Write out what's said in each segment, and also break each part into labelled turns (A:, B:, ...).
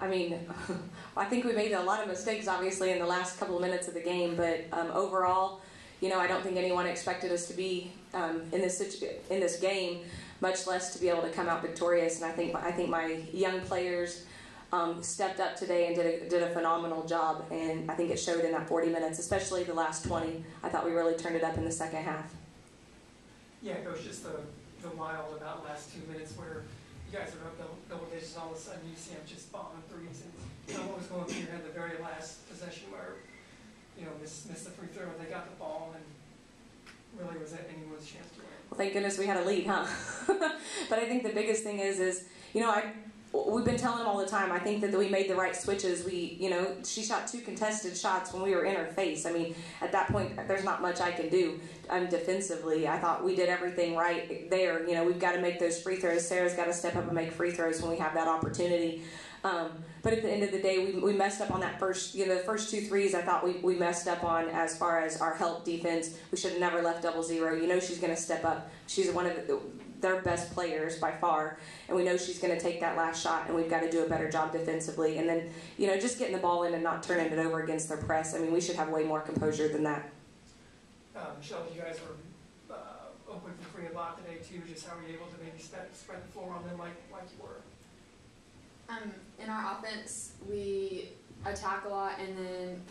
A: I mean, I think we made a lot of mistakes, obviously, in the last couple of minutes of the game. But overall, I don't think anyone expected us to be in this game, much less to be able to come out victorious. And I think my young players stepped up today and did a phenomenal job. And I think it showed in that 40 minutes, especially the last 20. I thought we really turned it up in the second half.
B: Yeah, Coach, just the wild about last 2 minutes where you guys are up double digits, and all of a sudden you see them just bombing threes. And what was going through your head the very last possession where, missed the free throw, they got the ball, and really was that anyone's chance to win?
A: Well, thank goodness we had a lead, huh? But I think the biggest thing is we've been telling them all the time, I think that we made the right switches. She shot 2 contested shots when we were in her face. I mean, at that point, there's not much I can do defensively. I thought we did everything right there. We've got to make those free throws. Sarah's got to step up and make free throws when we have that opportunity. But at the end of the day, we messed up on that first, the first 2 threes I thought we messed up on as far as our help defense. We should have never left 0-0. She's going to step up. She's one of their best players by far, and we know she's going to take that last shot, and we've got to do a better job defensively. And then, just getting the ball in and not turning it over against their press. I mean, we should have way more composure than that.
B: Michelle, you guys were open for free a lot today too. Just how were you able to maybe spread the floor on them like you were?
C: In our offense, we attack a lot, and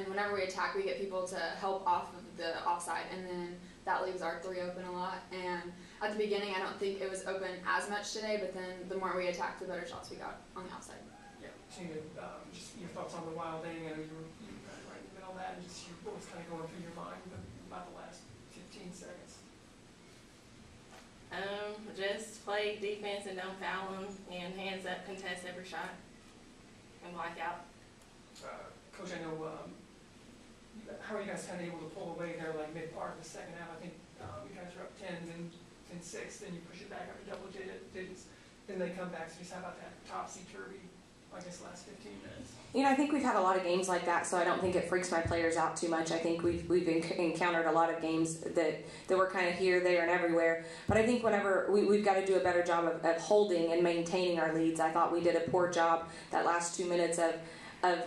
C: whenever we attack, we get people to help off of the offside, and then that leaves our 3 open a lot. And at the beginning, I don't think it was open as much today, but then the more we attacked, the better shots we got on the outside.
B: Yeah, so just your thoughts on the wild inning. I know you were kind of right in the middle of that, and just what was kind of going through your mind about the last 15 seconds?
D: Just play defense and don't foul them, and hands up, contest every shot, and black out.
B: Coach, I know, how are you guys kind of able to pull away there like mid-part of the second half? I think you guys are up 10, then 6, then you push it back up to double digits, then they come back. So just how about that topsy-turvy, I guess, last 15 minutes?
A: I think we've had a lot of games like that, so I don't think it freaks my players out too much. I think we've encountered a lot of games that were kind of here, there, and everywhere. But I think whenever we've got to do a better job of holding and maintaining our leads. I thought we did a poor job that last 2 minutes of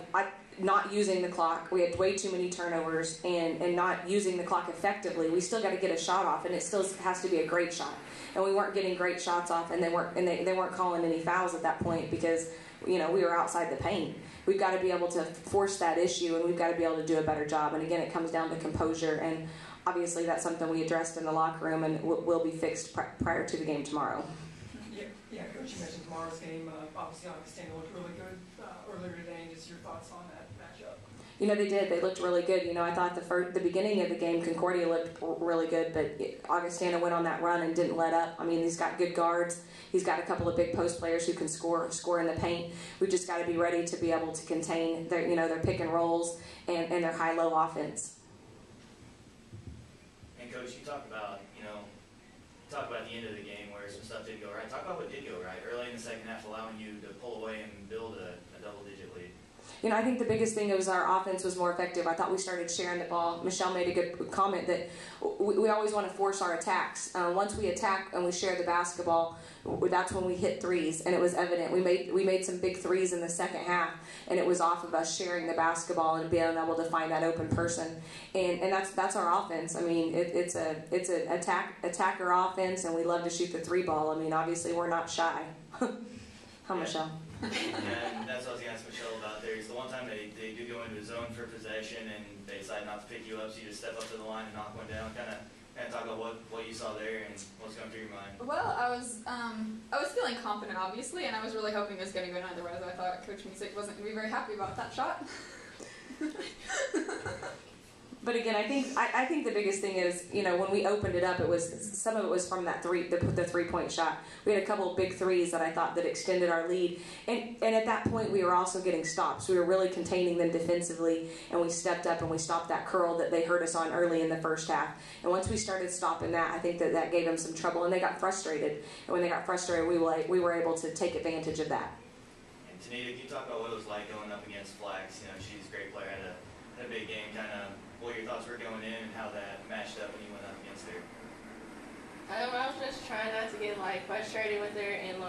A: not using the clock. We had way too many turnovers and not using the clock effectively. We still got to get a shot off, and it still has to be a great shot. And we weren't getting great shots off, and they weren't calling any fouls at that point because we were outside the paint. We've got to be able to force that issue, and we've got to be able to do a better job. And again, it comes down to composure, and obviously that's something we addressed in the locker room and will be fixed prior to the game tomorrow.
B: Yeah, Coach, you mentioned tomorrow's game. Obviously, Augustana looked really good earlier today. Just your thoughts on that matchup?
A: They did. They looked really good. I thought the beginning of the game, Concordia looked really good, but Augustana went on that run and didn't let up. I mean, he's got good guards. He's got a couple of big post players who can score in the paint. We've just got to be ready to be able to contain their pick and rolls and their high-low offense.
E: And Coach, you talked about the end of the game where some stuff did go right. Talk about what did go right early in the second half, allowing you to pull away and build a double-digit lead.
A: I think the biggest thing was our offense was more effective. I thought we started sharing the ball. Michelle made a good comment that we always want to force our attacks. Once we attack and we share the basketball, that's when we hit threes, and it was evident. We made some big threes in the second half, and it was off of us sharing the basketball and being able to find that open person. And that's our offense. I mean, it's an attacker offense, and we love to shoot the 3 ball. I mean, obviously we're not shy. Huh, Michelle?
E: Yeah, and that's what I was going to ask Michelle about there. Is the one time they do go into a zone for possession and they decide not to pick you up, so you just step up to the line and knock one down. Kind of talk about what you saw there and what's going through your mind.
C: Well, I was feeling confident, obviously, and I was really hoping it was going to go in. Otherwise, I thought Coach Music wasn't going to be very happy about that shot.
A: But again, I think the biggest thing is, when we opened it up, some of it was from that the 3-point shot. We had a couple of big threes that I thought that extended our lead, and at that point we were also getting stops. We were really containing them defensively, and we stepped up and we stopped that curl that they hurt us on early in the first half. And once we started stopping that, I think that gave them some trouble, and they got frustrated. And when they got frustrated, we were able to take advantage of that.
E: And Tanita, can you talk about what it was like going up against Flax? She's a great player, had a big game. Kind of what your thoughts were going in and how that matched up when you went up against her.
D: I was just trying not to get frustrated with her and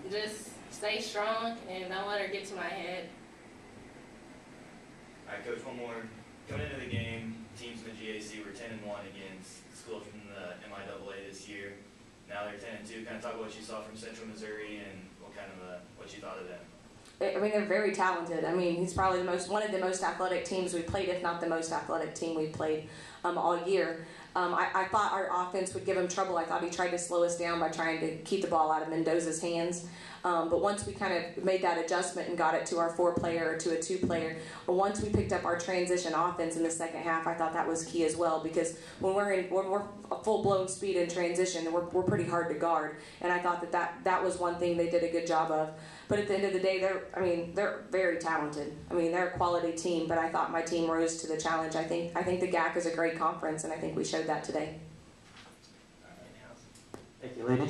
D: just stay strong and don't let her get to my head.
E: All right, Coach, one more. Coming into the game, teams in the GAC were 10-1 against schools from the MIAA this year. Now they're 10-2. Kind of talk about what you saw from Central Missouri and what you thought of them.
A: I mean, they're very talented. I mean, he's probably one of the most athletic teams we played, if not the most athletic team we played all year. I thought our offense would give him trouble. I thought he tried to slow us down by trying to keep the ball out of Mendoza's hands. But once we kind of made that adjustment and got it to our 4-player or to a 2-player, once we picked up our transition offense in the second half, I thought that was key as well, because when we're full-blown speed in transition, we're pretty hard to guard. And I thought that was one thing they did a good job of. But at the end of the day, they're very talented. I mean, they're a quality team, but I thought my team rose to the challenge. I think the GAC is a great conference, and I think we showed that today.
F: Thank you, ladies.